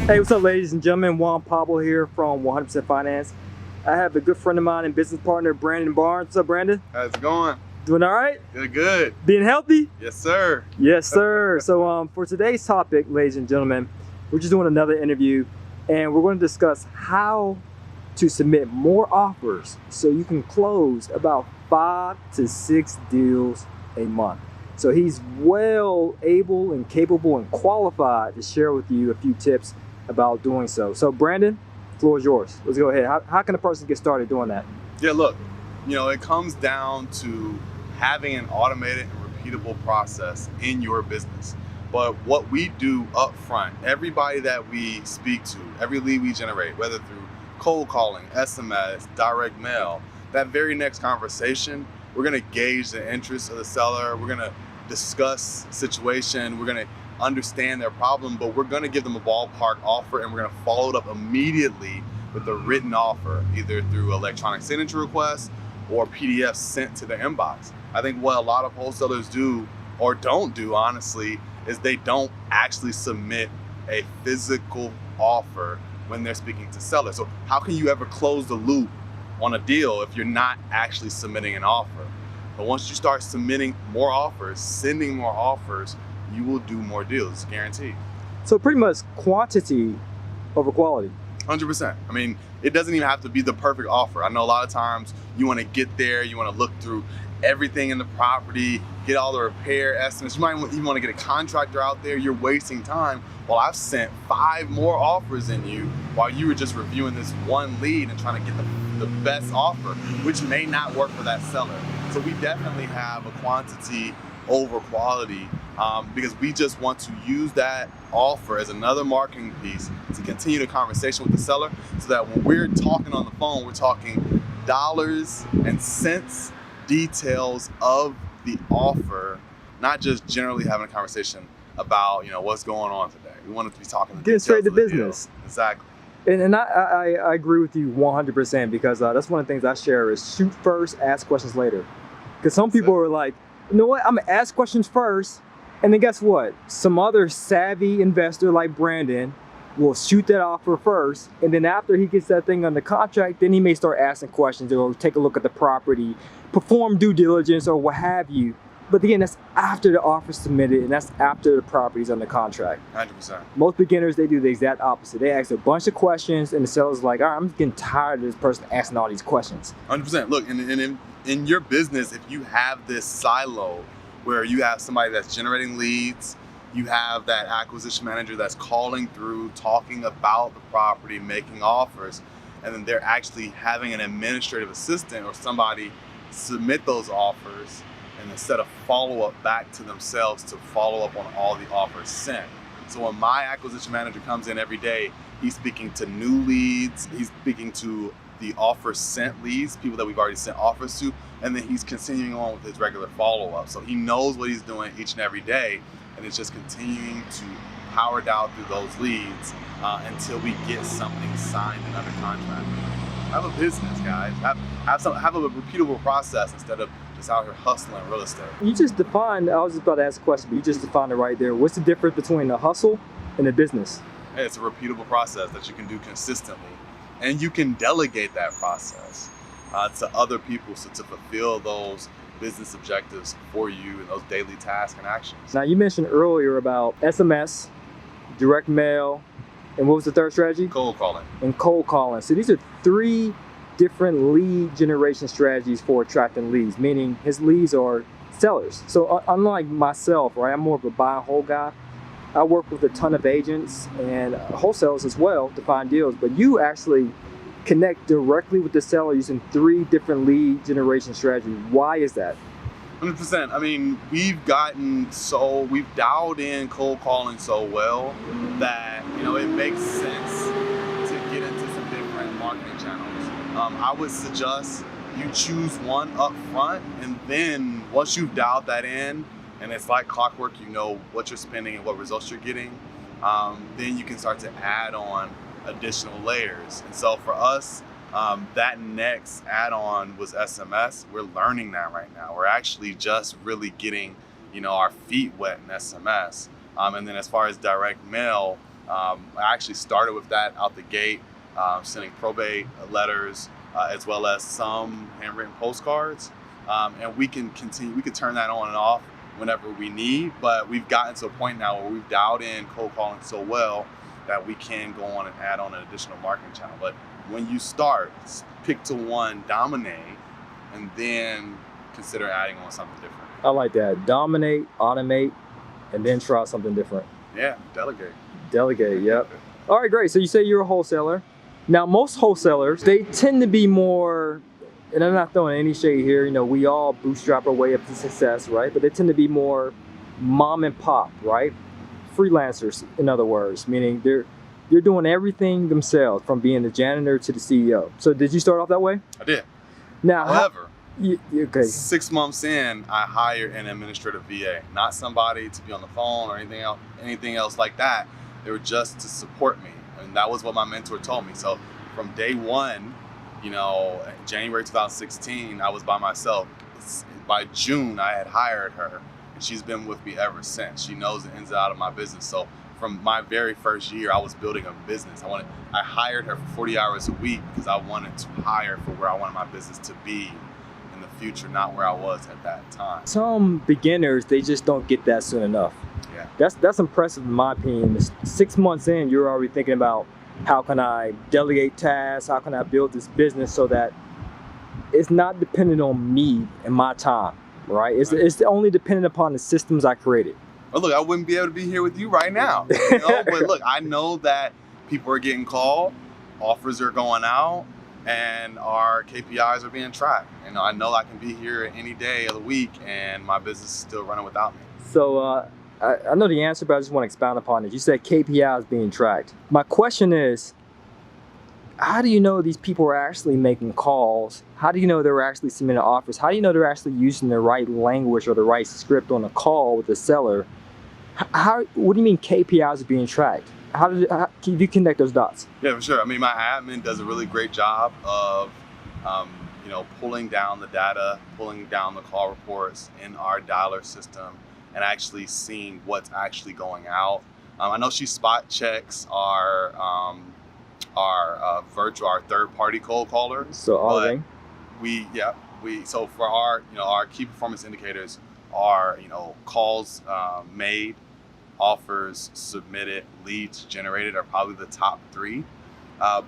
Hey, what's up, ladies and gentlemen? Juan Pablo here from 100% Finance. I have a good friend of mine and business partner, Brandon Barnes. What's up, Brandon? How's it going? Doing all right? Good. Being healthy? Yes, sir. Yes, sir. So for today's topic, ladies and gentlemen, we're just doing another interview, and we're going to discuss how to submit more offers so you can close about 5 to 6 deals a month. So he's well able and capable and qualified to share with you a few tips about doing so. So Brandon, the floor is yours. Let's go ahead. How can a person get started doing that? Yeah, look, it comes down to having an automated and repeatable process in your business. But what we do up front, everybody that we speak to, every lead we generate, whether through cold calling, SMS, direct mail, that very next conversation, we're gonna gauge the interest of the seller. We're gonna discuss situation. We're gonna understand their problem, but we're gonna give them a ballpark offer, and we're gonna follow it up immediately with a written offer, either through electronic signature requests or PDF sent to their inbox. I think what a lot of wholesalers do, or don't do honestly, is they don't actually submit a physical offer when they're speaking to sellers. So how can you ever close the loop on a deal if you're not actually submitting an offer? But once you start submitting more offers, sending more offers, you will do more deals, guaranteed. So pretty much quantity over quality. 100%. I mean, it doesn't even have to be the perfect offer. I know a lot of times you want to get there, you want to look through everything in the property, get all the repair estimates. You might even want to get a contractor out there. You're wasting time. Well, I've sent 5 more offers in you while you were just reviewing this one lead and trying to get the best offer, which may not work for that seller. So we definitely have a quantity over quality because we just want to use that offer as another marketing piece to continue the conversation with the seller, so that when we're talking on the phone, we're talking dollars and cents, details of the offer, not just generally having a conversation about what's going on today. We want to be talking getting straight to business. Exactly. And I agree with you 100% because that's one of the things I share is shoot first, ask questions later. Because some people are like, you know what, I'm gonna ask questions first, and then guess what? Some other savvy investor like Brandon will shoot that offer first, and then after he gets that thing under contract, then he may start asking questions or take a look at the property, perform due diligence or what have you. But again, that's after the offer's submitted, and that's after the property's under contract. 100%. Most beginners, they do the exact opposite. They ask a bunch of questions, and the seller's like, all right, I'm getting tired of this person asking all these questions. 100%. Look, in your business, if you have this silo where you have somebody that's generating leads, you have that acquisition manager that's calling through, talking about the property, making offers, and then they're actually having an administrative assistant or somebody submit those offers, and instead of follow up back to themselves to follow up on all the offers sent. So when my acquisition manager comes in every day, he's speaking to new leads, he's speaking to the offer sent leads, people that we've already sent offers to, and then he's continuing on with his regular follow-up. So he knows what he's doing each and every day, and it's just continuing to power down through those leads until we get something signed and under contract. Have a business, guys. Have a repeatable process instead of just out here hustling real estate. You just defined, I was just about to ask a question, but you just defined it right there. What's the difference between a hustle and a business? Hey, it's a repeatable process that you can do consistently, and you can delegate that process to other people to fulfill those business objectives for you and those daily tasks and actions. Now, you mentioned earlier about SMS, direct mail, and what was the third strategy? Cold calling. And cold calling. So these are 3 different lead generation strategies for attracting leads, meaning his leads are sellers. So unlike myself, right, I'm more of a buy and hold guy. I work with a ton of agents and wholesalers as well to find deals, but you actually connect directly with the seller using 3 different lead generation strategies. Why is that? 100%. I mean, we've dialed in cold calling so well that it makes sense to get into some different marketing channels. I would suggest you choose one up front, and then once you've dialed that in and it's like clockwork, you know what you're spending and what results you're getting, then you can start to add on additional layers. And so for us, that next add-on was SMS. We're learning that right now. We're actually just really getting, our feet wet in SMS. And then as far as direct mail, I actually started with that out the gate, sending probate letters, as well as some handwritten postcards. And we can continue, we can turn that on and off whenever we need, but we've gotten to a point now where we've dialed in cold calling so well that we can go on and add on an additional marketing channel. But when you start, pick to one, dominate, and then consider adding on something different. I like that. Dominate, automate, and then try something different. Yeah, delegate. Delegate, yep. All right, great. So you say you're a wholesaler. Now, most wholesalers, they tend to be more, and I'm not throwing any shade here, you know, we all bootstrap our way up to success, right? But they tend to be more mom and pop, right? Freelancers, in other words, meaning they're doing everything themselves, from being the janitor to the CEO. So did you start off that way? I did. Now, However, okay. 6 months in, I hired an administrative VA, not somebody to be on the phone or anything else like that. They were just to support me, and that was what my mentor told me. So from day one, you know, January 2016, I was by myself. By June, I had hired her, and she's been with me ever since. She knows the ins and outs of my business. So from my very first year, I was building a business. I hired her for 40 hours a week because I wanted to hire for where I wanted my business to be in the future, not where I was at that time. Some beginners, they just don't get that soon enough. Yeah. That's impressive in my opinion. 6 months in, you're already thinking about, how can I delegate tasks? How can I build this business so that it's not dependent on me and my time, right? It's only dependent upon the systems I created. Well, look, I wouldn't be able to be here with you right now, you know? But look, I know that people are getting called, offers are going out, and our KPIs are being tracked. You know, I know I can be here any day of the week and my business is still running without me. So I know the answer, but I just want to expound upon it. You said KPIs being tracked. My question is, how do you know these people are actually making calls? How do you know they're actually submitting offers? How do you know they're actually using the right language or the right script on a call with the seller? What do you mean KPIs are being tracked? How can you connect those dots? Yeah, for sure. I mean, my admin does a really great job of, you know, pulling down the data, pulling down the call reports in our dialer system, and actually seeing what's actually going out. I know she spot checks our third-party cold caller. So auditing. So for our, you know, our key performance indicators are, you know, calls made, offers submitted, leads generated are probably the top 3.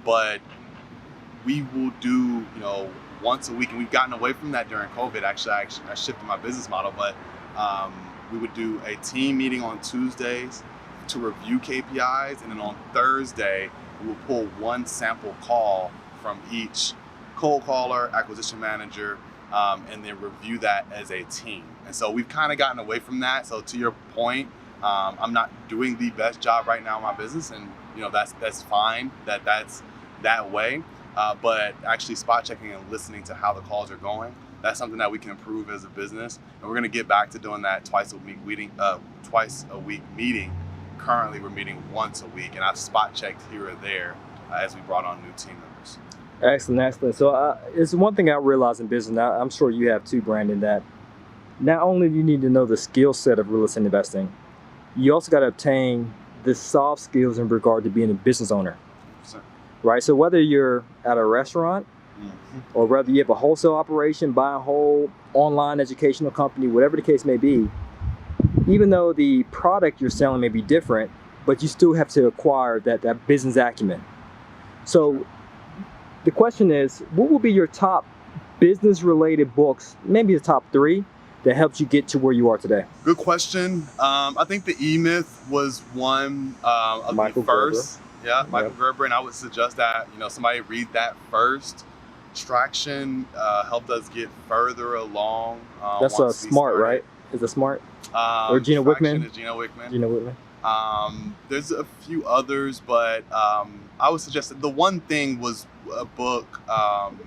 But we will do, you know, once a week, and we've gotten away from that during COVID. Actually, I shifted my business model, but we would do a team meeting on Tuesdays to review KPIs, and then on Thursday, we will pull one sample call from each cold caller, acquisition manager, and then review that as a team. And so we've kind of gotten away from that. So to your point, I'm not doing the best job right now in my business, and you know that's fine. That's that way. But actually spot checking and listening to how the calls are going, that's something that we can improve as a business, and we're going to get back to doing that twice a week meeting. Currently, we're meeting once a week, and I've spot checked here or there as we brought on new team members. Excellent, excellent. So it's one thing I realize in business, now I'm sure you have too, Brandon, that not only do you need to know the skill set of real estate investing, you also got to obtain the soft skills in regard to being a business owner. 100%. Right? So whether you're at a restaurant, or whether you have a wholesale operation, buy a whole online educational company, whatever the case may be, even though the product you're selling may be different, but you still have to acquire that business acumen. So the question is, what will be your top business related books, maybe the top 3, that helped you get to where you are today? Good question. I think the E-Myth was one of Michael the first. Gerber. Yeah, Michael Yep. Gerber, and I would suggest that, you know, somebody read that first. Traction helped us get further along. That's once we Smart, started. right? Is it Smart? Or Gina Traction Wickman? is Gina Wickman. Gina Whitman? There's a few others, but I would suggest that the one thing was a book.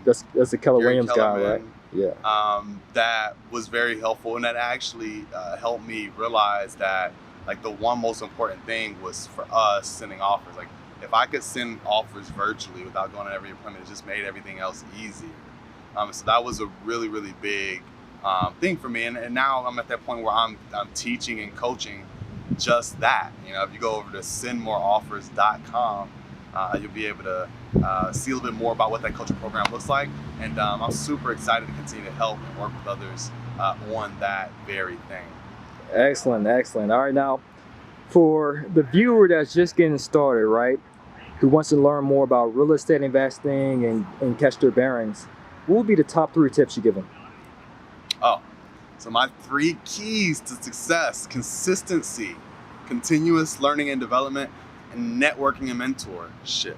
That's the Keller Gary Williams guy, right? Kellerman, Yeah. that was very helpful, and that actually helped me realize that, like, the one most important thing was for us sending offers. Like, if I could send offers virtually without going to every appointment, it just made everything else easier. So that was a really, really big thing for me. And now I'm at that point where I'm teaching and coaching just that. You know, if you go over to sendmoreoffers.com, you'll be able to see a little bit more about what that coaching program looks like. And I'm super excited to continue to help and work with others on that very thing. Excellent, excellent. All right, now for the viewer that's just getting started, right, who wants to learn more about real estate investing and catch their bearings, what would be the top 3 tips you give them? Oh, so my 3 keys to success: consistency, continuous learning and development, and networking and mentorship.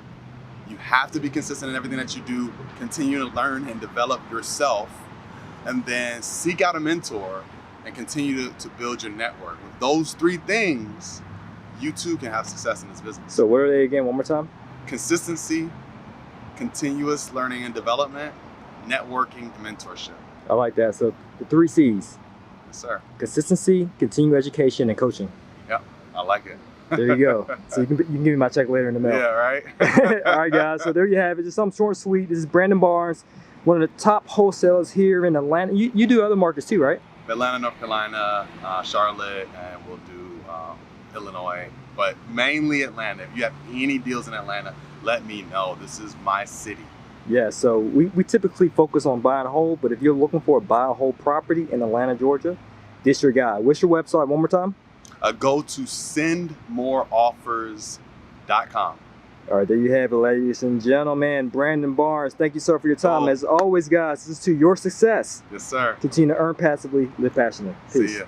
You have to be consistent in everything that you do, continue to learn and develop yourself, and then seek out a mentor and continue to build your network. With those 3 things, you too can have success in this business. So what are they again, one more time? Consistency, continuous learning and development, networking, and mentorship. I like that. So the 3 C's. Yes, sir. Consistency, continued education, and coaching. Yep, I like it. There you go. So you can give me my check later in the mail. Yeah, right? All right, guys. So there you have it. Just something short and sweet. This is Brandon Barnes, one of the top wholesalers here in Atlanta. You do other markets too, right? Atlanta, North Carolina, Charlotte, and we'll do Illinois, but mainly Atlanta. If you have any deals in Atlanta, let me know. This is my city. Yeah, so we typically focus on buy and hold, but if you're looking for a buy and hold property in Atlanta, Georgia, this your guy. What's your website one more time? Go to sendmoreoffers.com. All right, there you have it, ladies and gentlemen. Brandon Barnes, thank you, sir, for your time. As always, guys, this is to your success. Yes, sir. Continue to earn passively, live passionately. Peace. See ya.